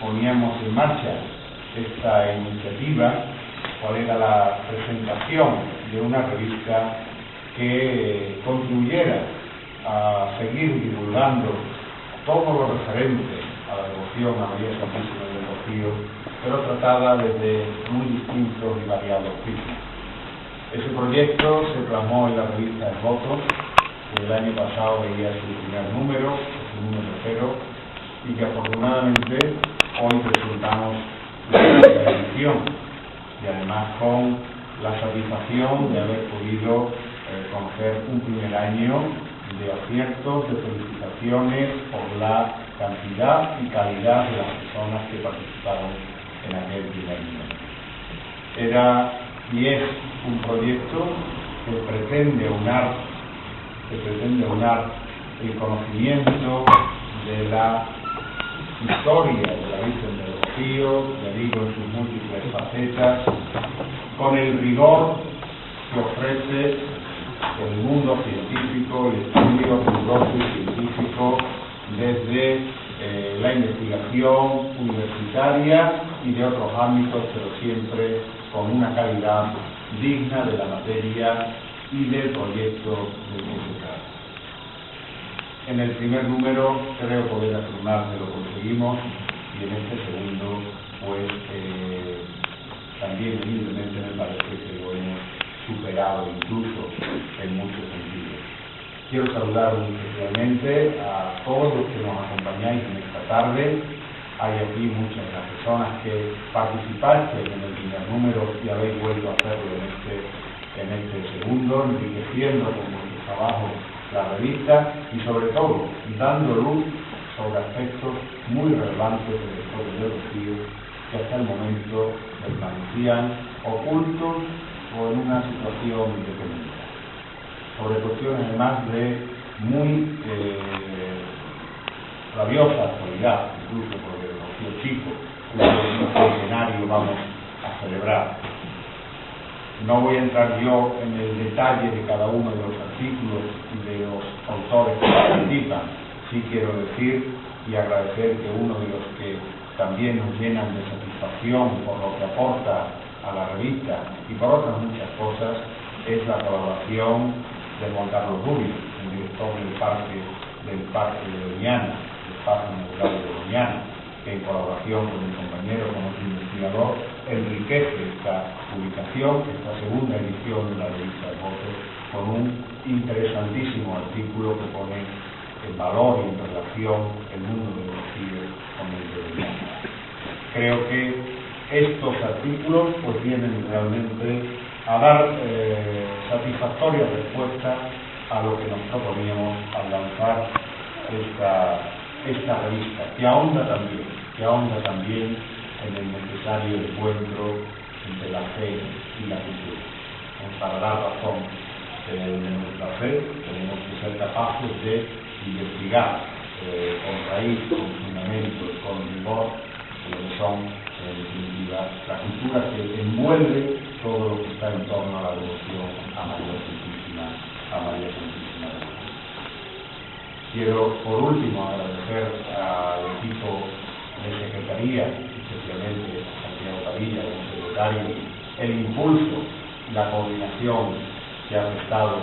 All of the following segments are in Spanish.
poníamos en marcha esta iniciativa, cuál era la presentación de una revista que contribuyera a seguir divulgando todo lo referente a la devoción a María Santísima del Rocío, pero tratada desde muy distintos y variados prismas. Ese proyecto se plasmó en la revista El Voto, que el año pasado veía su primer número, su número 0, y que afortunadamente hoy presentamos la primera edición, y además con la satisfacción de haber podido conocer un primer año de aciertos, de felicitaciones por la cantidad y calidad de las personas que participaron en aquel primer nivel. Era y es un proyecto que pretende unar el conocimiento de la historia de la Virgen del Rocío, ya digo, en sus múltiples facetas, con el rigor que ofrece el mundo científico, el estudio riguroso y científico desde la investigación universitaria y de otros ámbitos, pero siempre con una calidad digna de la materia y del proyecto del que se trata. En el primer número creo poder afirmar que lo conseguimos, y en este segundo pues también evidentemente me parece que lo hemos superado incluso en muchos sentidos. Quiero saludar muy especialmente a todos los que nos acompañáis en esta tarde. Hay aquí muchas de las personas que participasteis en el primer número y habéis vuelto a hacerlo en este segundo, enriqueciendo con vuestro trabajo la revista y sobre todo dando luz sobre aspectos muy relevantes de la historia del Rocío que hasta el momento permanecían ocultos o en una situación independiente, sobre cuestiones además de muy rabiosa actualidad, incluso porque el Rocío Chico, cuyo centenario vamos a celebrar. No voy a entrar yo en el detalle de cada uno de los artículos y de los autores que participan. Sí quiero decir y agradecer que uno de los que también nos llenan de satisfacción por lo que aporta a la revista y por otras muchas cosas es la colaboración de Juan Carlos Rubio, el director del Parque de Doñana, del Parque Natural de Doñana, que en colaboración con mi compañero como investigador enriquece esta publicación, esta segunda edición de la revista El Voto, con un interesantísimo artículo que pone en valor y en relación el mundo del Rocío con el de Doñana. Creo que estos artículos pues vienen realmente a dar satisfactoria respuesta a lo que nos proponíamos al lanzar esta revista, que ahonda también en el necesario encuentro entre la fe y la cultura. Para dar razón de nuestra fe tenemos que ser capaces de investigar con raíz, con fundamento, con rigor lo que son, en definitiva, la cultura que envuelve todo lo que está en torno a la devoción a María Santísima de Jesús. Quiero, por último, agradecer al equipo de secretaría, especialmente a Santiago Padilla, el secretario, el impulso, la coordinación que ha prestado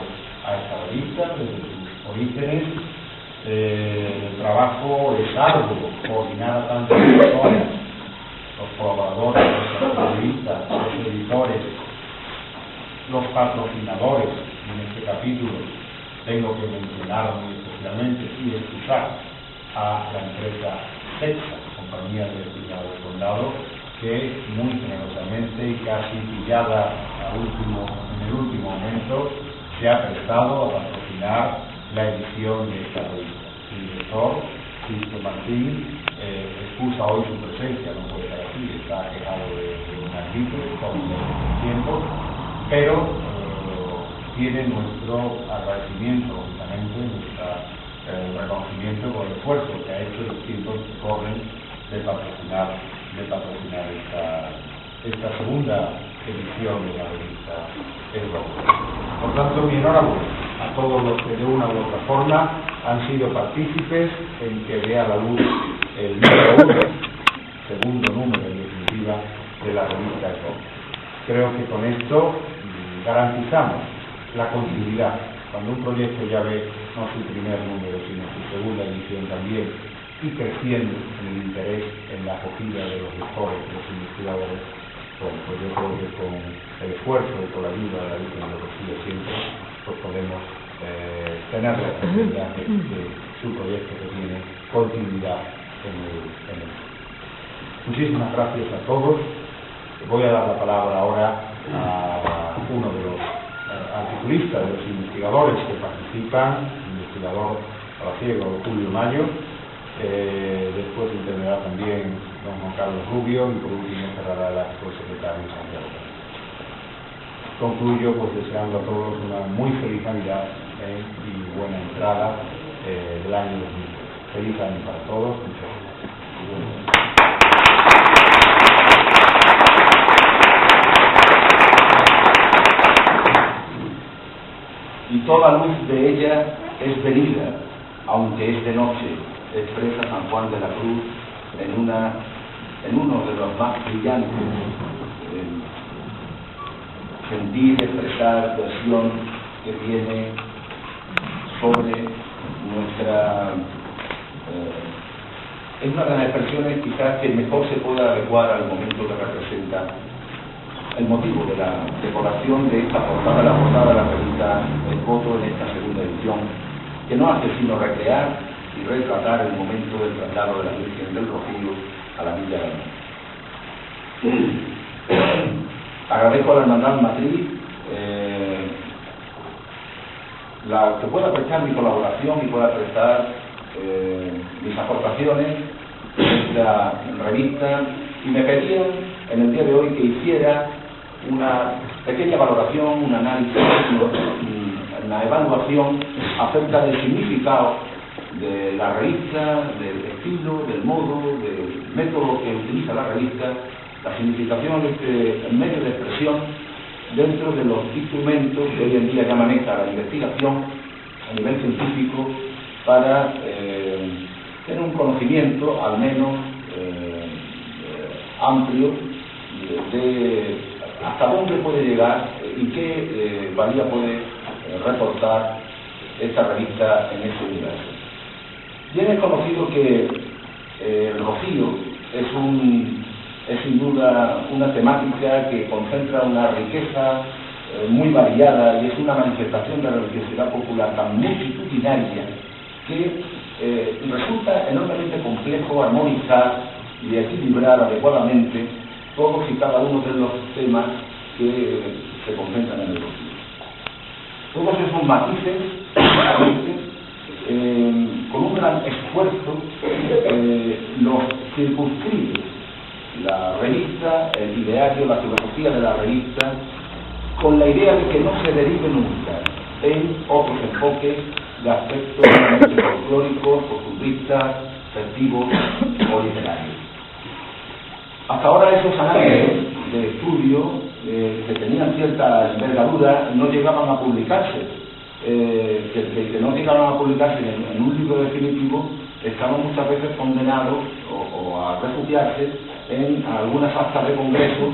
a esta revista desde sus orígenes. El trabajo es arduo, coordinar a tantas personas, los colaboradores, los periodistas, los editores, los patrocinadores. En este capítulo tengo que mencionar muy especialmente y excusar a la empresa Sexa, Compañía de Cuidado del Condado, que muy generosamente y casi pillada en el último momento se ha prestado a patrocinar la edición de esta revista. El director, Cristo Martín, excusa hoy su presencia, no puede estar aquí, está quejado de un grito, con el tiempo, pero tiene nuestro agradecimiento, lógicamente, nuestro reconocimiento por el esfuerzo que ha hecho en los tiempos que corren de patrocinar esta segunda edición de la revista El Voto. Por tanto, mi enhorabuena a todos los que de una u otra forma han sido partícipes en que vea la luz el número 1 segundo número, en definitiva, de la revista ECO. Creo que con esto garantizamos la continuidad. Cuando un proyecto ya ve no su primer número, sino su segunda edición también, y creciendo en el interés, en la acogida de los lectores, de los investigadores, bueno, pues yo creo que con el esfuerzo y con la ayuda de la Virgen de Rocío siempre, pues podemos tener la seguridad de que su proyecto que tiene continuidad en el. Muchísimas gracias a todos. Voy a dar la palabra ahora a uno de los articulistas, de los investigadores que participan, el investigador palaciego Julio Mayo. Después intervendrá también don Juan Carlos Rubio y por último cerrará el acto el secretario Santiago. Concluyo pues deseando a todos una muy feliz Navidad y buena entrada del año 2020. Feliz año para todos. Muchas gracias. Y toda luz de ella es venida, aunque es de noche, expresa San Juan de la Cruz en uno de los más brillantes sentir, expresar, versión que tiene sobre nuestra... es una de las expresiones quizás que mejor se pueda adecuar al momento que representa el motivo de la decoración de esta portada, la portada de la revista El Voto en esta segunda edición, que no hace sino recrear y retratar el momento del traslado de la Virgen del Rocío a la Villa Galán. Agradezco a la Hermandad Matriz que pueda prestar mi colaboración y pueda prestar mis aportaciones en esta revista, y me pedían en el día de hoy que hiciera una pequeña valoración, un análisis, una evaluación acerca del significado de la revista, del estilo, del modo, del método que utiliza la revista, la significación de este medio de expresión dentro de los instrumentos que hoy en día ya maneja la investigación a nivel científico para tener un conocimiento al menos amplio de hasta dónde puede llegar y qué valía puede reportar esta revista en ese universo. Bien es conocido que el Rocío es sin duda una temática que concentra una riqueza muy variada y es una manifestación de la religiosidad popular tan multitudinaria que resulta enormemente complejo armonizar y equilibrar adecuadamente todos y cada uno de los temas que se concentran en el Rocío. Todos esos matices, con un gran esfuerzo, los circunscribe la revista, el ideario, la filosofía de la revista, con la idea de que no se derive nunca en otros enfoques de aspectos folclóricos, costumbristas, festivos o literarios. Hasta ahora esos análisis de estudio que tenían cierta envergadura no llegaban a publicarse, que no llegaban a publicarse en un libro definitivo, estaban muchas veces condenados o a refugiarse en algunas actas de congresos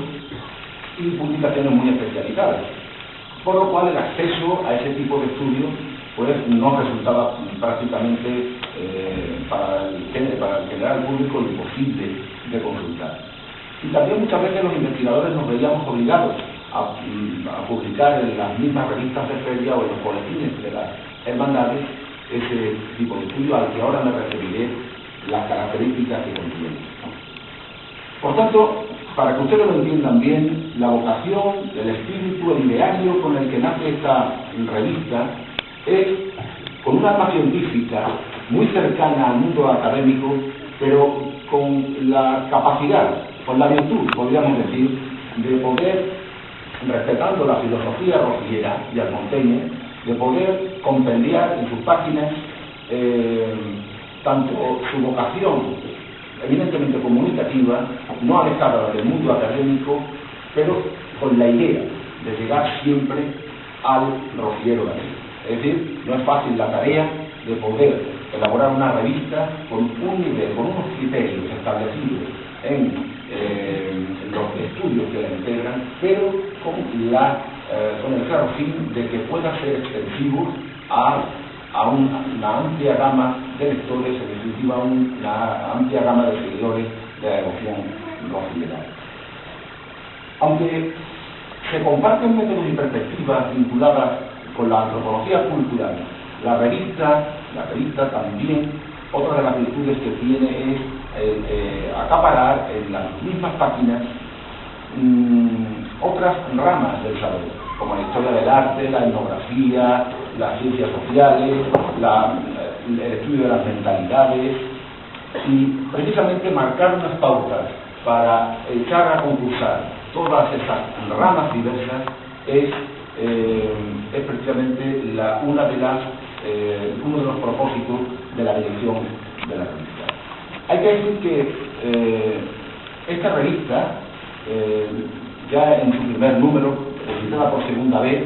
y publicaciones muy especializadas, por lo cual el acceso a ese tipo de estudios pues no resultaba prácticamente para el general público imposible de consultar. Y también muchas veces los investigadores nos veíamos obligados a publicar en las mismas revistas de feria o en los boletines de las hermandades ese tipo de estudio al que ahora me referiré las características que contiene. Por tanto, para que ustedes lo entiendan bien, la vocación, el espíritu, el ideario con el que nace esta revista es con una alma científica muy cercana al mundo académico, pero con la capacidad, con la virtud, podríamos decir, de poder, respetando la filosofía rociera y almonteña, de poder compendiar en sus páginas tanto su vocación evidentemente comunicativa, no alejada del mundo académico, pero con la idea de llegar siempre al rociero gallego. Es decir, no es fácil la tarea de poder elaborar una revista con un nivel, con unos criterios establecidos en los estudios que la integran, pero con el claro fin de que pueda ser extensivo a una amplia gama de lectores, en definitiva una amplia gama de seguidores de la devoción rociera. Aunque se comparten métodos y perspectivas vinculadas con la antropología cultural, la revista también, otra de las virtudes que tiene es acaparar en las mismas páginas otras ramas del saber, como la historia del arte, la etnografía, las ciencias sociales, el estudio de las mentalidades, y precisamente marcar unas pautas para echar a concursar todas esas ramas diversas es precisamente uno de los propósitos de la dirección de la revista. Hay que decir que esta revista, ya en su primer número, editada por segunda vez,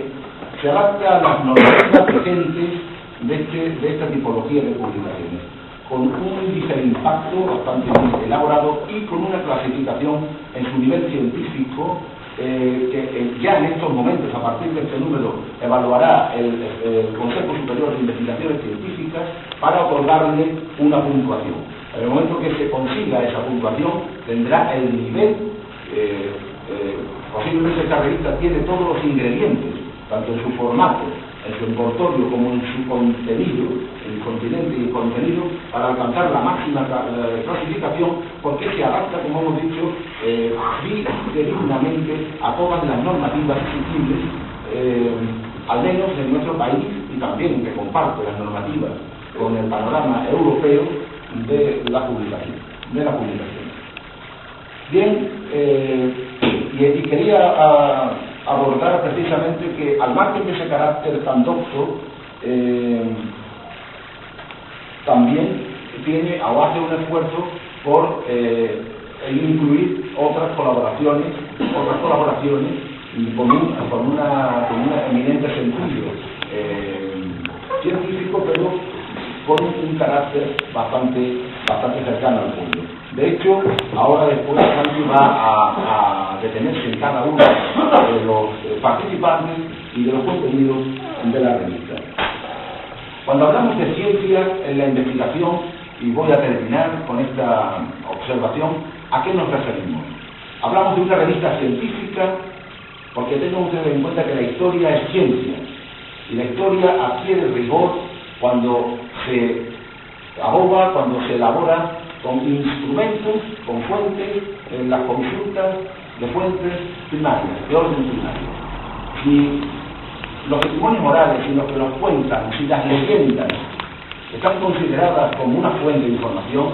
se adapta a las normativas vigentes de esta tipología de publicaciones, con un índice de impacto bastante bien elaborado y con una clasificación en su nivel científico que ya en estos momentos, a partir de este número, evaluará el Consejo Superior de Investigaciones Científicas para otorgarle una puntuación. En el momento que se consiga esa puntuación, tendrá el nivel, posiblemente esta revista tiene todos los ingredientes, tanto en su formato, en su envoltorio, como en su contenido, el continente y el contenido, para alcanzar la máxima clasificación, porque se adapta, como hemos dicho, dignamente a todas las normativas exigibles, al menos en nuestro país, y también que comparte las normativas con el panorama europeo de la publicación. Bien, y quería abordar precisamente que, al margen de ese carácter tan docto, también tiene o hace un esfuerzo por incluir otras colaboraciones y con un eminente sentido científico, pero con un carácter bastante cercano al pueblo. De hecho, ahora después Santi va a detenerse en cada uno de los participantes y de los contenidos de la revista. Cuando hablamos de ciencia en la investigación, y voy a terminar con esta observación, ¿a qué nos referimos? Hablamos de una revista científica porque tengan ustedes en cuenta que la historia es ciencia, y la historia adquiere rigor cuando se aboga, cuando se elabora con instrumentos, con fuentes, en las consultas de fuentes primarias, de orden primario. Si los testimonios morales, si los que nos cuentan, si las leyendas están consideradas como una fuente de información,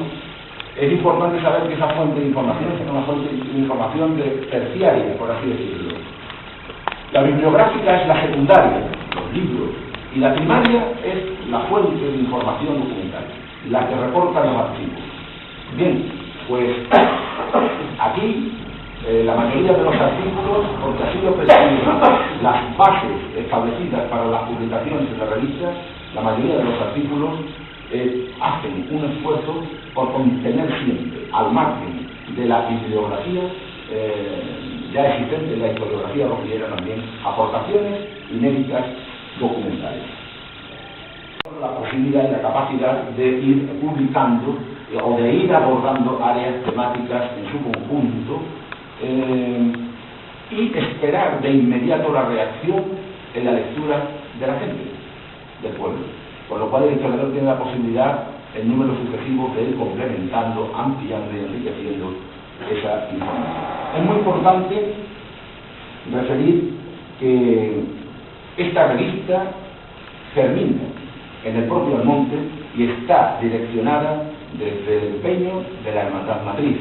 es importante saber que esa fuente de información es una fuente de información terciaria, por así decirlo. La bibliográfica es la secundaria, los libros, y la primaria es la fuente de información documental, la que reporta los archivos. Bien, pues aquí la mayoría de los artículos, porque así lo prescriben las bases establecidas para las publicaciones de la revista, la mayoría de los artículos hacen un esfuerzo por contener siempre, al margen de la bibliografía ya existente, la historiografía rociera también, aportaciones inéditas documentales. La posibilidad y la capacidad de ir publicando o de ir abordando áreas temáticas en su conjunto y esperar de inmediato la reacción en la lectura de la gente, del pueblo. Con lo cual el historiador tiene la posibilidad, en números sucesivos, de ir complementando, ampliando y enriqueciendo esa información. Es muy importante referir que esta revista termina en el propio Almonte y está direccionada desde el empeño de la Hermandad Matriz.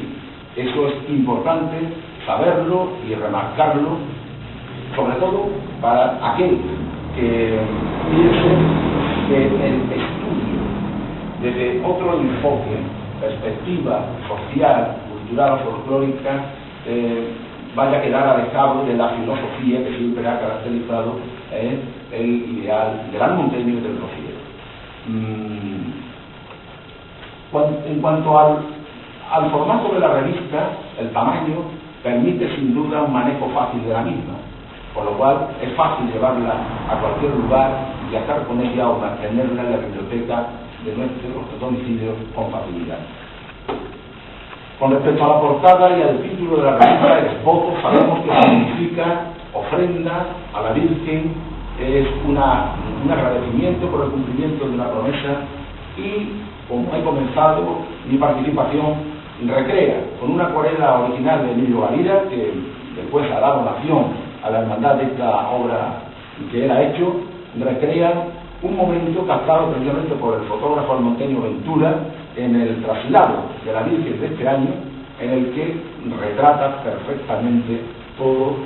Eso es importante saberlo y remarcarlo, sobre todo para aquel que piense que el estudio desde otro enfoque, perspectiva social, cultural o folclórica, vaya a quedar alejado de la filosofía que siempre ha caracterizado el ideal del almonteño y del rociero. En cuanto al formato de la revista, el tamaño permite sin duda un manejo fácil de la misma, por lo cual es fácil llevarla a cualquier lugar, viajar con ella o mantenerla en la biblioteca de nuestros domicilios con facilidad. Con respecto a la portada y al título de la revista, Exvoto, sabemos que significa ofrenda a la Virgen, es un agradecimiento por el cumplimiento de una promesa, y como he comenzado, mi participación recrea con una acuarela original de Emilio Galira, que después ha dado nación a la hermandad de esta obra que él ha hecho, recrea un momento captado precisamente por el fotógrafo almonteño Ventura en el traslado de la Virgen de este año, en el que retrata perfectamente todo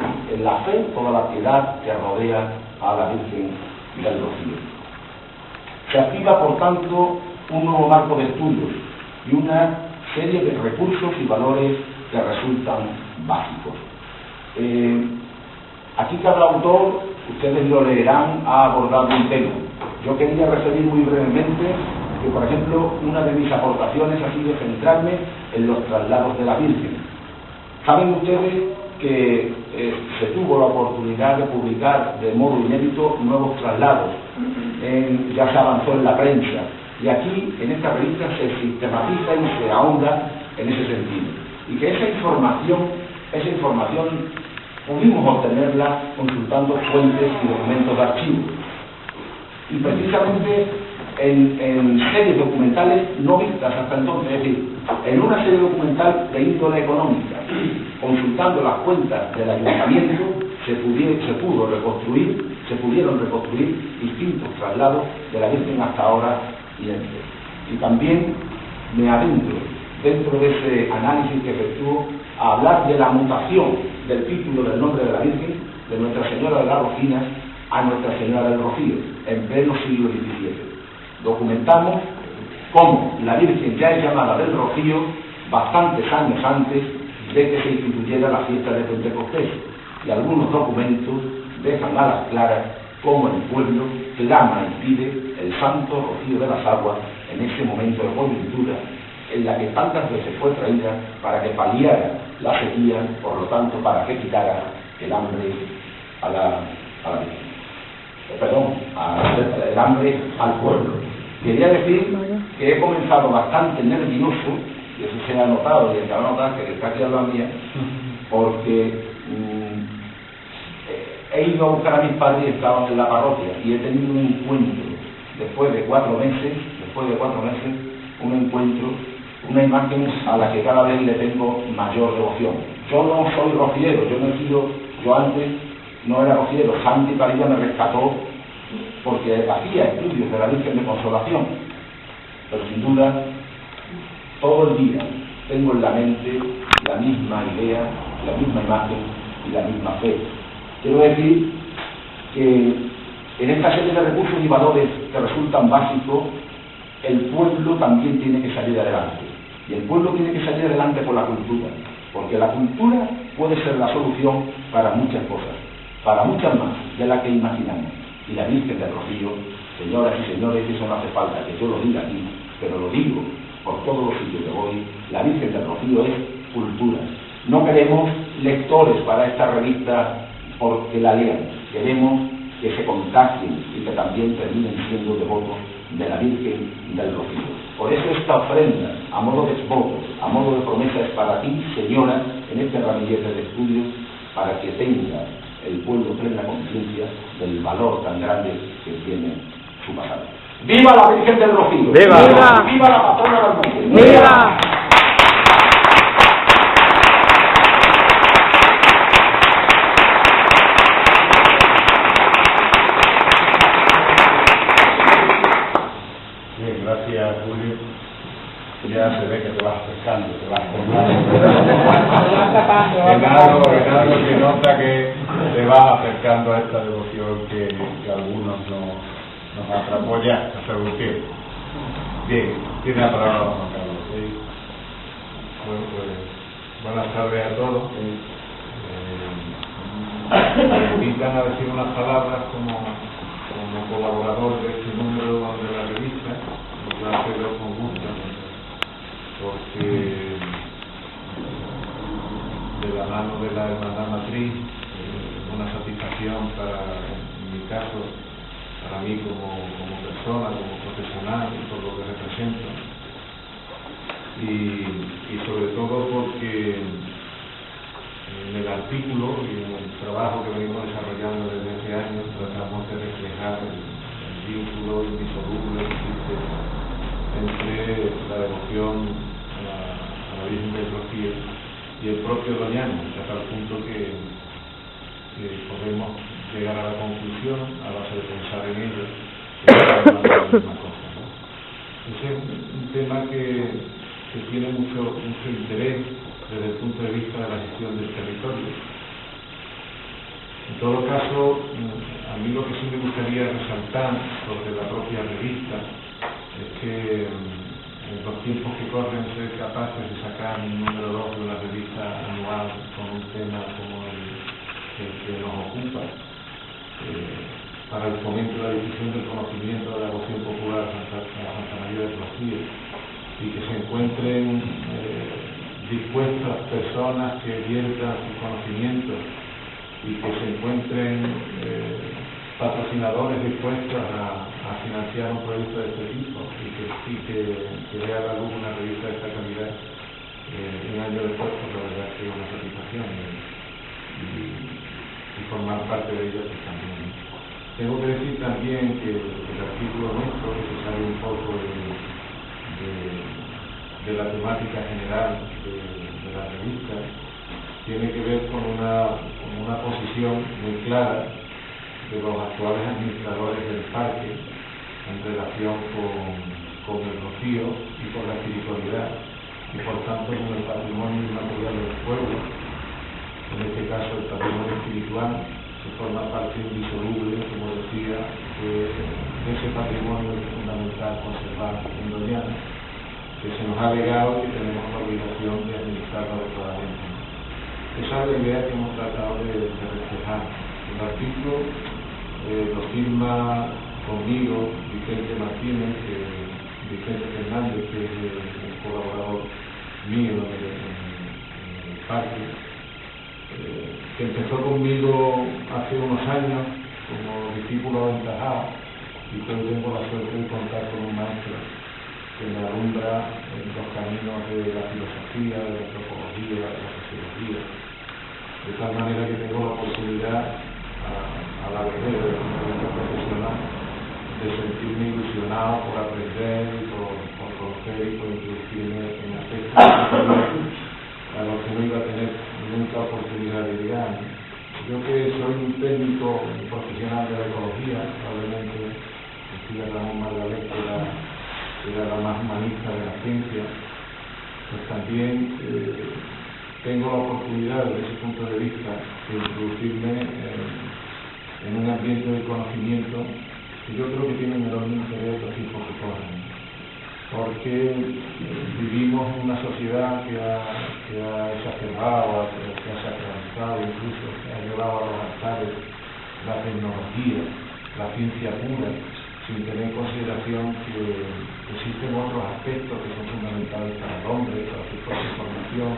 la fe, toda la piedad que rodea a la Virgen del Rocío. Se activa, por tanto, un nuevo marco de estudios y una serie de recursos y valores que resultan básicos. Aquí cada autor, ustedes lo leerán, ha abordado un tema. Yo quería referir muy brevemente que, por ejemplo, una de mis aportaciones ha sido centrarme en los traslados de la Virgen. Saben ustedes que se tuvo la oportunidad de publicar de modo inédito nuevos traslados, ya se avanzó en la prensa, y aquí en esta revista se sistematiza y se ahonda en ese sentido, y que esa información pudimos obtenerla consultando fuentes y documentos de archivo, y precisamente en series documentales no vistas hasta entonces, es decir, en una serie documental de índole económica, consultando las cuentas del ayuntamiento, se pudieron reconstruir distintos traslados de la Virgen hasta ahora y también me adentro dentro de ese análisis que efectúo a hablar de la mutación del título del nombre de la Virgen, de Nuestra Señora de las Rocinas a Nuestra Señora del Rocío, en pleno siglo XVII. Documentamos cómo la Virgen ya es llamada del Rocío bastantes años antes de que se instituyera la fiesta de Pentecostés, y algunos documentos dejan a las claras cómo el pueblo clama y pide el santo rocío de las aguas en ese momento de coyuntura en la que tantas veces fue traída para que paliara la sequía, por lo tanto para que quitara el hambre a la Virgen. El hambre al pueblo. Quería decir que he comenzado bastante nervioso, y eso se ha notado, y el que va a notar que está aquí a la mía, porque he ido a buscar a mis padres y estaban en la parroquia, y he tenido un encuentro, después de 4 meses, un encuentro, una imagen a la que cada vez le tengo mayor devoción. Yo no soy rociero, yo antes no era rociero. Santi Padilla me rescató porque hacía estudios de la Virgen de Consolación, pero sin duda todo el día tengo en la mente la misma idea, la misma imagen y la misma fe. Quiero decir que en esta serie de recursos y valores que resultan básicos, el pueblo también tiene que salir adelante, y el pueblo tiene que salir adelante por la cultura, porque la cultura puede ser la solución para muchas cosas, para muchas más de las que imaginamos. Y la Virgen del Rocío, señoras y señores, eso no hace falta que yo lo diga aquí, pero lo digo por todos los sitios que voy, la Virgen del Rocío es cultura. No queremos lectores para esta revista porque la lean, queremos que se contagien y que también terminen siendo devotos de la Virgen del Rocío. Por eso esta ofrenda, a modo de exvoto, a modo de promesa, es para ti, señora, en este ramillete de estudios, para que tenga el pueblo plena conciencia del valor tan grande que tiene su pasado. ¡Viva la Virgen del Rocío! ¡Viva! ¡Viva, ¡viva la patrona del monte! ¡Viva! Bien, gracias, Julio. Ya se ve que te vas acercando, te vas formando. Genaro se nota que te vas acercando a esta devoción que algunos nos atrapó ya hace algún tiempo. Bien, tiene la palabra Juan Carlos. Sí. Bueno, pues buenas tardes a todos. Me invitan a decir unas palabras como colaborador de este número de la revista, lo que hace con gusto. mano de la Hermandad Matriz, una satisfacción en mi caso, para mí como persona, como profesional y por lo que represento, y sobre todo porque en el artículo y en el trabajo que venimos desarrollando desde hace años tratamos de reflejar el vínculo indisoluble que existe entre la devoción a la Virgen del Rocío y el propio Doñana, hasta tal punto que podemos llegar a la conclusión, a base de pensar en ello, que estamos hablando de la misma cosa, ¿no? Ese es un tema que tiene mucho interés desde el punto de vista de la gestión del territorio. En todo caso, a mí lo que sí me gustaría resaltar sobre la propia revista es que en los tiempos que corren ser capaces de sacar un número 2 de una revista anual con un tema como el que nos ocupa, para el fomento de la difusión del conocimiento de la devoción popular a Santa María del Rocío, y que se encuentren dispuestas personas que viertan sus conocimientos y que se encuentren patrocinadores dispuestos a financiar un proyecto de este tipo y que vea a la luz una revista de esta calidad un año después, pues la verdad que es una satisfacción y formar parte de ella pues también. Tengo que decir también que el artículo nuestro, que se sale un poco de la temática general de la revista, tiene que ver con una posición muy clara de los actuales administradores del parque en relación con el Rocío y con la espiritualidad y por tanto con el patrimonio inmaterial del pueblo. En este caso el patrimonio espiritual, que forma parte indisoluble, como decía, de ese patrimonio es fundamental conservar en Doñana, que se nos ha legado y que tenemos la obligación de administrarlo adecuadamente. Esa es la idea que hemos tratado de reflejar. El artículo lo firma conmigo Vicente Martínez, Vicente Fernández, que es el colaborador mío en el parque, que empezó conmigo hace unos años como discípulo aventajado, y que hoy tengo la suerte de contar con un maestro que me alumbra en los caminos de la filosofía, de la antropología, de la sociología, de tal manera que tengo la oportunidad a la vez desde el punto de vista profesional de sentirme ilusionado por aprender y por conocer y por introducirme en aspectos a los que no iba a tener nunca oportunidad de llegar. Yo que soy un técnico profesional de la ecología, probablemente decía Ramón Margalef que era la más humanista de la ciencia, pues también tengo la oportunidad desde ese punto de vista de introducirme en un ambiente de conocimiento que yo creo que tiene un enorme interés los tiempos que corren, porque vivimos en una sociedad que ha exacerbado, que ha sacralizado, incluso que ha llevado a los altares la tecnología, la ciencia pura, sin tener en consideración que existen otros aspectos que son fundamentales para el hombre, para su propia formación,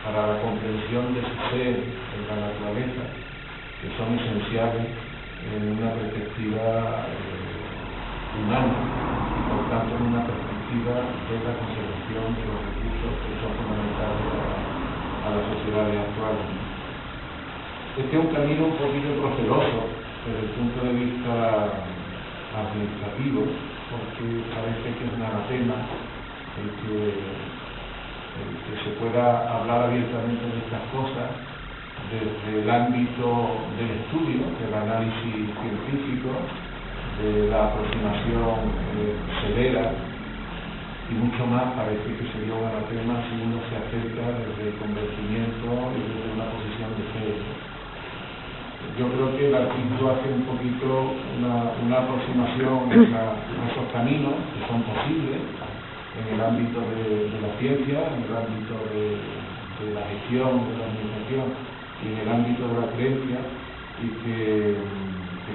para la comprensión de su ser en la naturaleza, que son esenciales en una perspectiva humana y por tanto en una perspectiva de la conservación de los recursos que son fundamentales a las sociedades actuales. Este es un camino un poquito proceloso desde el punto de vista administrativo, porque parece que es un anatema el que se pueda hablar abiertamente de estas cosas desde el ámbito del estudio, del análisis científico, de la aproximación severa, y mucho más parece que sería un anatema si uno se acerca desde el convencimiento y desde una posición de fe. Yo creo que el artículo hace un poquito una aproximación a esos caminos que son posibles en el ámbito de la ciencia, en el ámbito de la gestión, de la administración y en el ámbito de la creencia, y que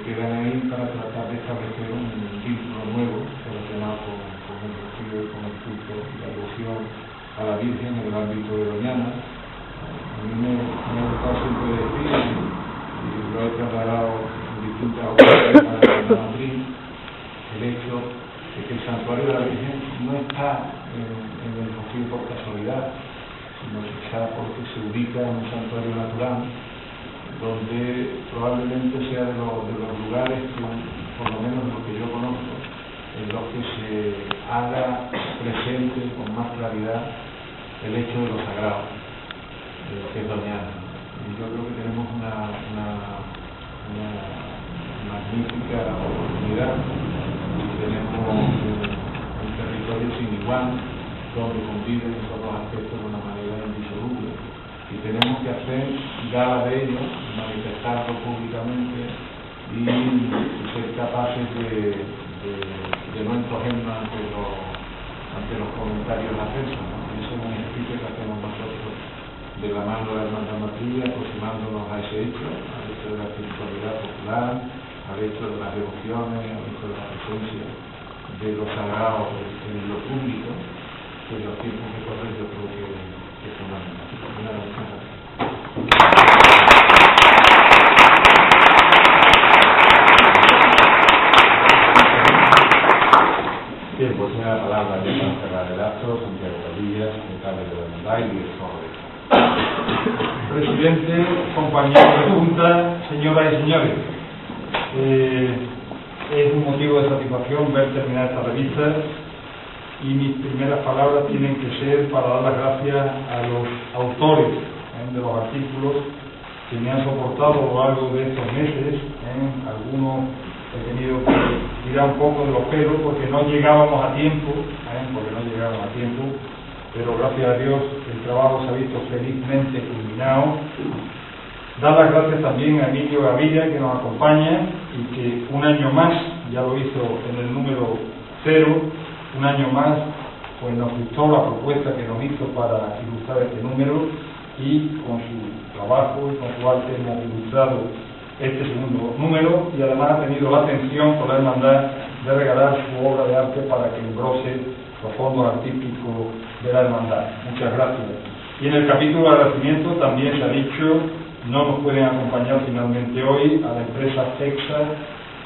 quedan ahí para tratar de establecer un vínculo nuevo relacionado con el Rocío y con el culto y la devoción a la Virgen en el ámbito de Doñana, mí me gusta siempre decir, y lo he trasladado en distintas ocasiones a la Madrid, el hecho de que el santuario de la Virgen no está en el Rocío por casualidad, sino que está porque se ubica en un santuario natural, donde probablemente sea de los lugares que, por lo menos lo que yo conozco, en los que se haga presente con más claridad el hecho de lo sagrado, que es Doñana. Y yo creo que tenemos una magnífica oportunidad, y tenemos un territorio sin igual, donde conviven esos dos aspectos de una manera indisoluble. Y tenemos que hacer gala de ello, manifestarlo públicamente y ser capaces de no encogernos ante los comentarios de la prensa, ¿no? Y ese es un ejercicio que hacemos nosotros de la mano de la Hermandad Matriz, aproximándonos a ese hecho, al hecho de la espiritualidad popular, al hecho de las devociones, al hecho de la presencia de los sagrados en lo público, que en los tiempos que corren yo creo que es fundamental. Bien, pues tiene la palabra de San Cerrar el Acto, Santiago Padilla, secretario de la Hermandad y director de Presidente, compañeros de Junta, señoras y señores, es un motivo de satisfacción ver terminar esta revista y mis primeras palabras tienen que ser para dar las gracias a los autores de los artículos que me han soportado a lo largo de estos meses. Algunos he tenido que tirar un poco de los pelos porque no llegábamos a tiempo, pero gracias a Dios el trabajo se ha visto felizmente culminado. Dar las gracias también a Emilio Gavilla, que nos acompaña y que un año más, ya lo hizo en el número 0, un año más, pues nos gustó la propuesta que nos hizo para ilustrar este número, y con su trabajo y con su arte hemos ilustrado este segundo número, y además ha tenido la atención por la Hermandad de regalar su obra de arte para que engrose los fondos artísticos de la Hermandad. Muchas gracias. Y en el capítulo de agradecimiento también se ha dicho, no nos pueden acompañar finalmente hoy, a la empresa Cexa,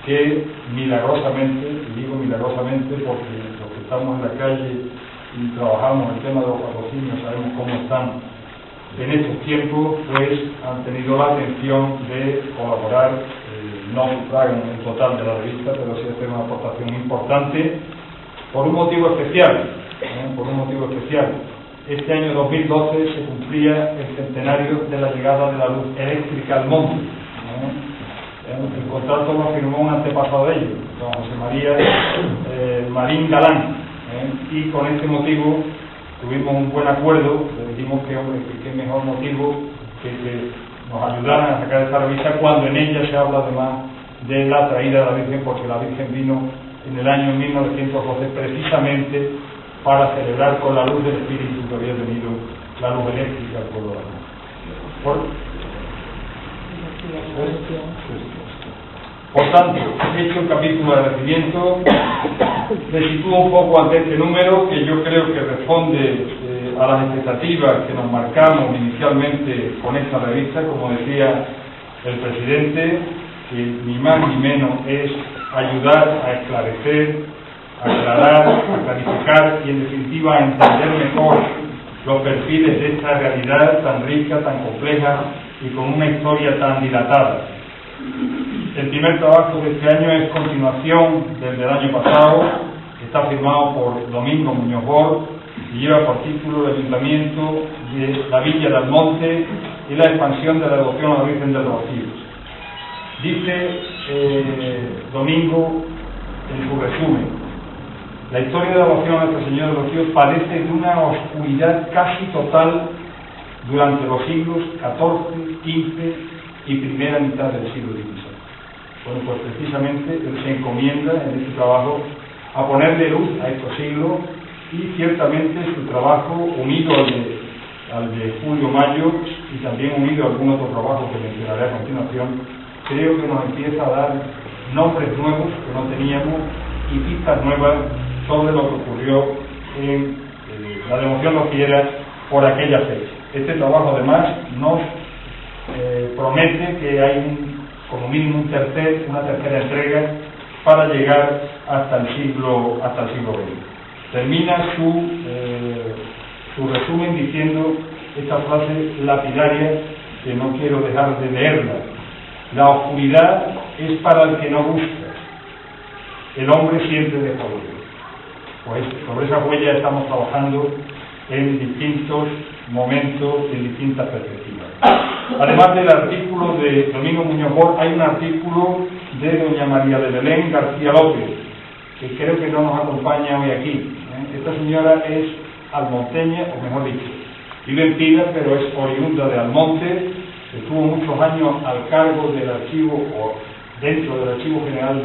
que milagrosamente, y digo milagrosamente porque los que estamos en la calle y trabajamos el tema de los patrocinios sabemos cómo están en estos tiempos, pues han tenido la atención de colaborar. No sufragan el total de la revista, pero sí hacen una aportación importante por un motivo especial. Este año 2012 se cumplía el centenario de la llegada de la luz eléctrica al monte. El contrato lo firmó un antepasado de ellos, don José María Marín Galán, y con este motivo tuvimos un buen acuerdo. Le dijimos que, hombre, que mejor motivo que nos ayudaran a sacar esta revista cuando en ella se habla además de la traída de la Virgen, porque la Virgen vino en el año 1912 precisamente para celebrar con la luz del Espíritu que había venido la luz eléctrica al pueblo de la luz. Por tanto, hecho el capítulo de agradecimiento, me sitúo un poco ante este número, que yo creo que responde a las expectativas que nos marcamos inicialmente con esta revista. Como decía el presidente, que ni más ni menos es ayudar a esclarecer, a aclarar, a clarificar y en definitiva a entender mejor los perfiles de esta realidad tan rica, tan compleja y con una historia tan dilatada. El primer trabajo de este año es continuación del año pasado, está firmado por Domingo Muñoz Bor y lleva por título El Ayuntamiento de la Villa del Monte y la expansión de la devoción a la Virgen de los Rocíos. Dice Domingo en su resumen: la historia de la devoción a Nuestra Señora de los Rocíos padece de una oscuridad casi total durante los siglos XIV, XV y primera mitad del siglo XVI. Bueno, pues precisamente él se encomienda en este trabajo a ponerle luz a estos siglos, y ciertamente su trabajo, unido al de Julio Mayo y también unido a algún otro trabajo que mencionaré a continuación, creo que nos empieza a dar nombres nuevos que no teníamos y pistas nuevas sobre lo que ocurrió en la devoción rociera por aquella fecha. Este trabajo además nos promete que hay como mínimo una tercera entrega para llegar hasta el siglo XX. Termina su resumen diciendo esta frase lapidaria que no quiero dejar de leerla: la oscuridad es para el que no busca, el hombre siempre deja huella. Pues sobre esa huella estamos trabajando en distintos momentos, en distintas perspectivas. Además del artículo de Domingo Muñoz Bor, hay un artículo de doña María de Belén García López, que creo que no nos acompaña hoy aquí. Esta señora es almonteña, o mejor dicho, vive en Pinas, pero es oriunda de Almonte. Estuvo muchos años al cargo del archivo, o dentro del Archivo General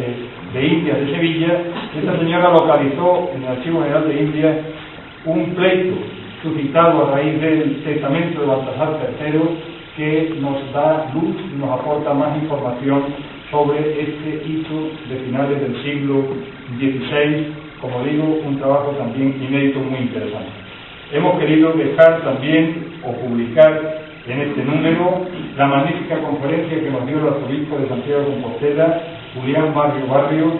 de Indias de Sevilla. Esta señora localizó en el Archivo General de Indias un pleito suscitado a raíz del testamento de Baltasar III, que nos da luz y nos aporta más información sobre este hito de finales del siglo XVI. Como digo, un trabajo también inédito, muy interesante. Hemos querido dejar también, o publicar en este número, la magnífica conferencia que nos dio el arzobispo de Santiago de Compostela, Julián Barrio,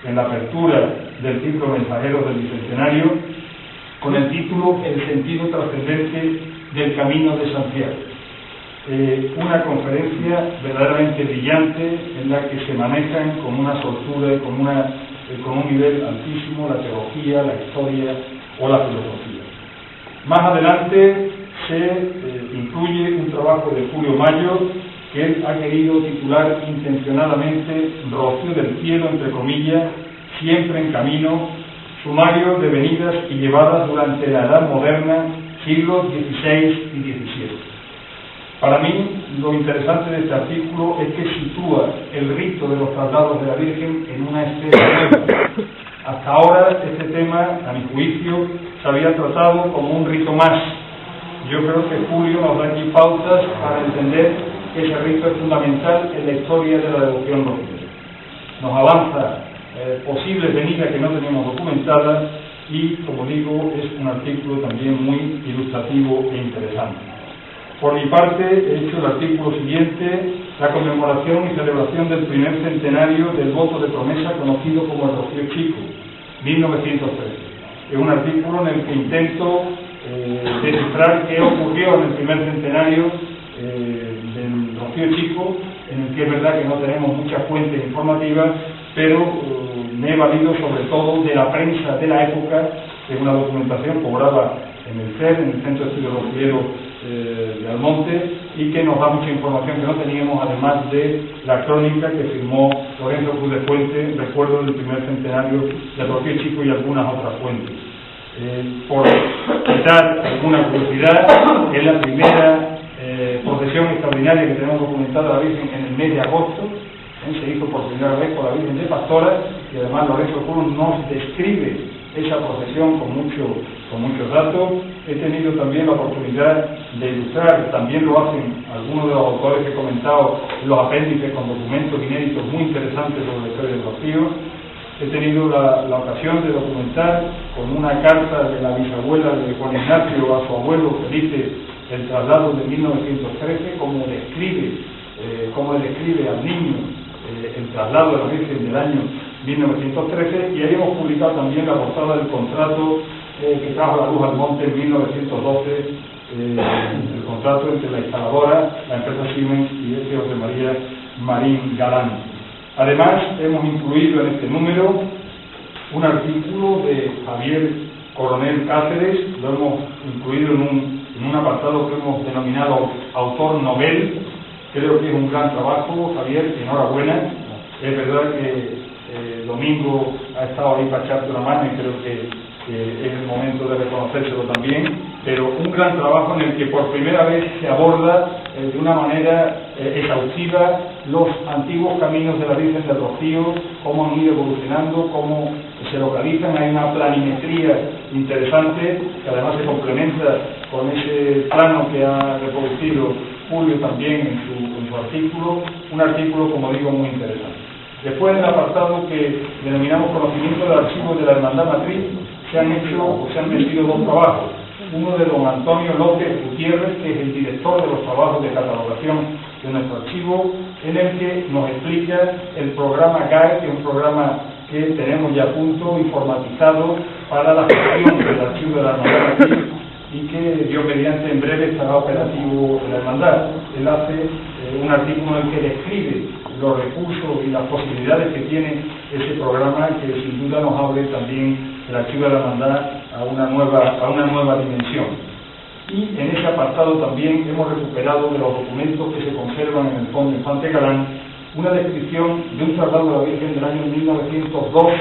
en la apertura del ciclo Mensajeros del Bicentenario, con el título El sentido trascendente del Camino de Santiago. Una conferencia verdaderamente brillante, en la que se manejan con una soltura y con un nivel altísimo la teología, la historia o la filosofía. Más adelante se incluye un trabajo de Julio Mayo, que él ha querido titular intencionadamente Rocío del cielo, entre comillas, siempre en camino, sumario de venidas y llevadas durante la Edad Moderna, siglos XVI y XVII. Para mí, lo interesante de este artículo es que sitúa el rito de los traslados de la Virgen en una esfera nueva. Hasta ahora, este tema, a mi juicio, se había tratado como un rito más. Yo creo que Julio nos da aquí pautas para entender que ese rito es fundamental en la historia de la devoción rociera. Nos avanza posibles venidas que no tenemos documentadas y, como digo, es un artículo también muy ilustrativo e interesante. Por mi parte, he hecho el artículo siguiente: la conmemoración y celebración del primer centenario del voto de promesa conocido como el Rocío Chico, 1913. Es un artículo en el que intento descifrar qué ocurrió en el primer centenario del Rocío Chico, en el que es verdad que no tenemos muchas fuentes informativas, pero me he valido sobre todo de la prensa de la época, de una documentación cobrada en el CER, en el Centro de Estudios Rocieros de Almonte, y que nos da mucha información que no teníamos, además de la crónica que firmó Lorenzo Cruz de Fuente, recuerdo del primer centenario del Rocío Chico, y algunas otras fuentes. Por citar alguna curiosidad, es la primera procesión extraordinaria que tenemos documentada de la Virgen en el mes de agosto. Se hizo por primera vez por la Virgen de Pastora, y además Lorenzo Cruz nos describe esa procesión con muchos datos. He tenido también la oportunidad de ilustrar, también lo hacen algunos de los autores que he comentado, los apéndices con documentos inéditos muy interesantes sobre la historia del Rocío. He tenido la ocasión de documentar con una carta de la bisabuela de Juan Ignacio a su abuelo, que dice el traslado de 1913, cómo describe al niño el traslado de la Virgen del año 1913, y ahí hemos publicado también la portada del contrato que trajo la luz al monte en 1912, el contrato entre la instaladora, la empresa Siemens, y José María Marín Galán. Además, hemos incluido en este número un artículo de Javier Coronel Cáceres, lo hemos incluido en un apartado que hemos denominado autor novel. Creo que es un gran trabajo, Javier, enhorabuena. Es verdad que Domingo ha estado ahí para echarte una mano, y creo que es el momento de reconocérselo también, pero un gran trabajo en el que por primera vez se aborda de una manera exhaustiva los antiguos caminos de la Virgen del Rocío, cómo han ido evolucionando, cómo se localizan. Hay una planimetría interesante que además se complementa con ese plano que ha reproducido Julio también en su artículo, un artículo, como digo, muy interesante. Después, en el apartado que denominamos conocimiento del archivo de la Hermandad Matriz, se han metido dos trabajos. uno de don Antonio López Gutiérrez, que es el director de los trabajos de catalogación de nuestro archivo, en el que nos explica el programa GAE, que es un programa que tenemos ya a punto, informatizado para la gestión del archivo de la hermandad aquí, y que Dios mediante en breve estará operativo en la hermandad. Él hace un artículo en el que describe los recursos y las posibilidades que tiene ese programa, que sin duda nos abre también el archivo de la hermandad a una nueva dimensión. Y en ese apartado también hemos recuperado de los documentos que se conservan en el Fondo Infante Galán una descripción de un traslado de la Virgen del año 1902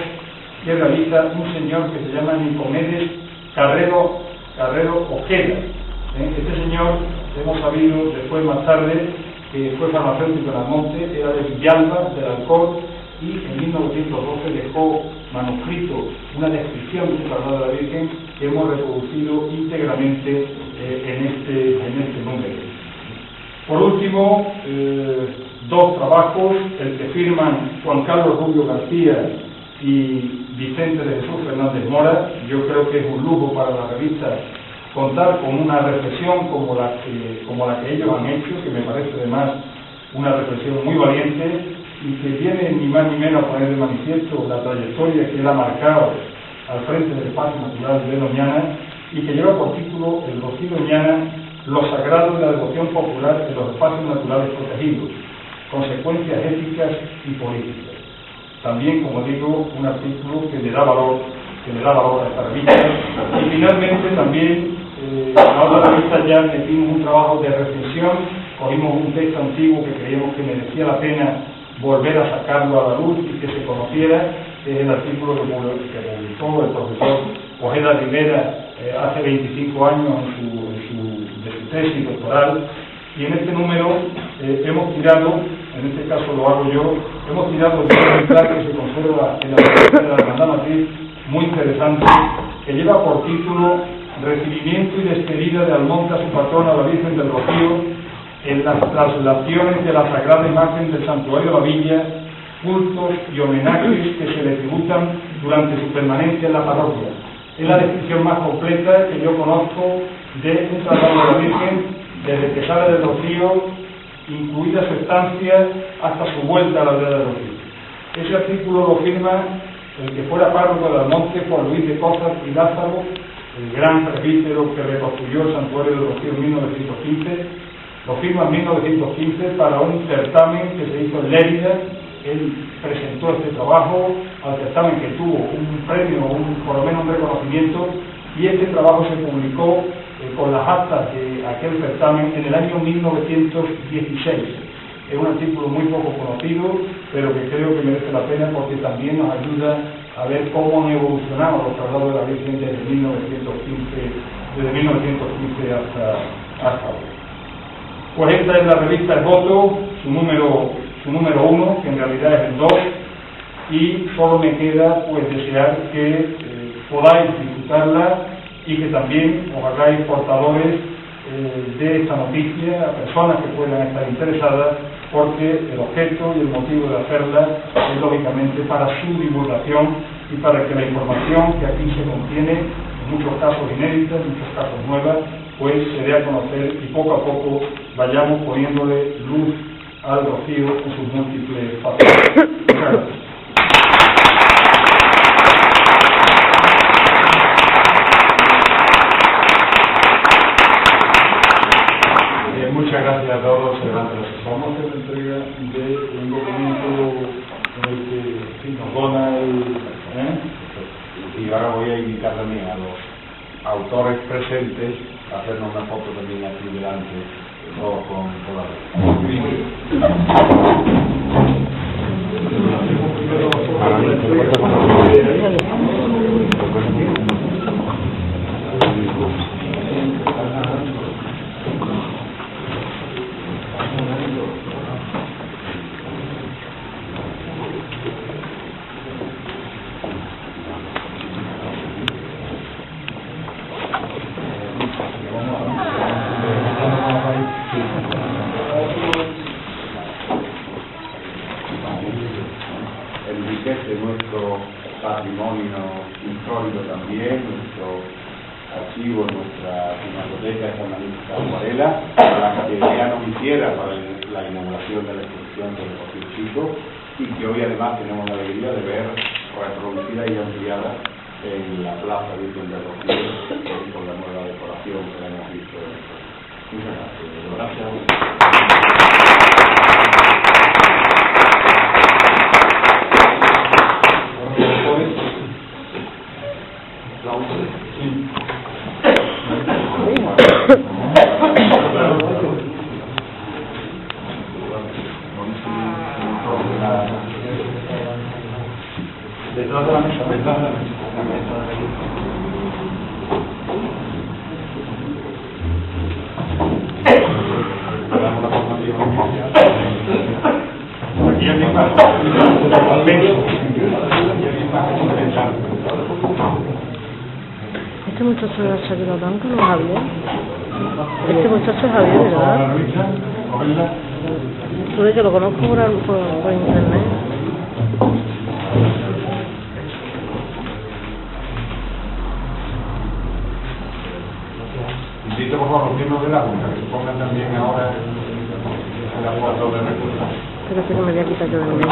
que realiza un señor que se llama Nicomedes Carrero Ojeda. Este señor, hemos sabido después más tarde, que fue farmacéutico en Almonte, era de Villalba, del Alcor, y en 1912 dejó manuscrito una descripción de ese traslado de la Virgen que hemos reproducido íntegramente en este número. Por último, dos trabajos, el que firman Juan Carlos Rubio García y Vicente de Jesús Fernández Mora. Yo creo que es un lujo para la revista contar con una reflexión como la que ellos han hecho, que me parece además una reflexión muy valiente y que viene ni más ni menos a poner de manifiesto la trayectoria que él ha marcado al frente del Parque Natural de Doñana, y que lleva por título El Rocío Doñana, lo sagrado de la devoción popular en los espacios naturales protegidos, consecuencias éticas y políticas. También, como digo, un artículo que le da valor a esta revista. Y finalmente también a otra revista ya metimos un trabajo de reflexión, cogimos un texto antiguo que creíamos que merecía la pena volver a sacarlo a la luz y que se conociera, que es el artículo que publicó el profesor Ojeda Rivera hace 25 años de su tesis doctoral. Y en este número hemos tirado, en este caso lo hago yo, hemos tirado de un ejemplar que se conserva en la Biblioteca de la Hermandad Matriz, muy interesante, que lleva por título Recibimiento y despedida de Almonte a su patrona, la Virgen del Rocío, en las traslaciones de la Sagrada Imagen del Santuario de la Villa, cultos y homenajes que se le tributan durante su permanencia en la parroquia. Es la descripción más completa que yo conozco de un traslado de la Virgen desde que sale del Rocío, incluida su estancia hasta su vuelta a la aldea del Rocío. Ese artículo lo firma el que fuera párroco de Almonte, Juan Luis de Cosas y Lázaro, el gran presbítero que reconstruyó el Santuario del Rocío en 1915. Lo firma en 1915 para un certamen que se hizo en Lérida. Él presentó este trabajo al certamen, que tuvo un premio, por lo menos un reconocimiento, y este trabajo se publicó con las actas de aquel certamen en el año 1916. Es un artículo muy poco conocido, pero que creo que merece la pena porque también nos ayuda a ver cómo han evolucionado los traslados de la Virgen desde 1915 hasta hoy. Pues esta es la revista El Voto, su número 1, que en realidad es el 2, y solo me queda pues desear que podáis disfrutarla y que también os hagáis portadores de esta noticia a personas que puedan estar interesadas, porque el objeto y el motivo de hacerla es lógicamente para su divulgación y para que la información que aquí se contiene, en muchos casos inédita, en muchos casos nueva, pues se dé a conocer y poco a poco vayamos poniéndole luz al Rocío en sus múltiples facetas. Muchas gracias. Muchas gracias a todos. Vamos a hacer la entrega de un documento en el que nos dona y ahora voy a invitar también a los autores presentes a hacernos una foto también aquí delante, todos con la enriquece nuestro patrimonio histórico también, nuestro archivo, en nuestra biblioteca, esta magnífica acuarela, a la que ya nos hiciera para la inauguración de la exposición del Rocío Chico, y que hoy además tenemos la alegría de ver reproducida y ampliada en la Plaza Virgen del Rocío, con la nueva decoración que hemos visto. Muchas gracias. Detrás de la mesa, detrás de la mesa. Aquí hay una Este muchacho ha salido tanto, ¿no, Javier? Este muchacho es Javier, ¿verdad? Tú de que lo conozco por internet. Invito por favor a los miembros de la Junta que se pongan también ahora en la foto de recursos. Pero que me voy a quitar yo de medio.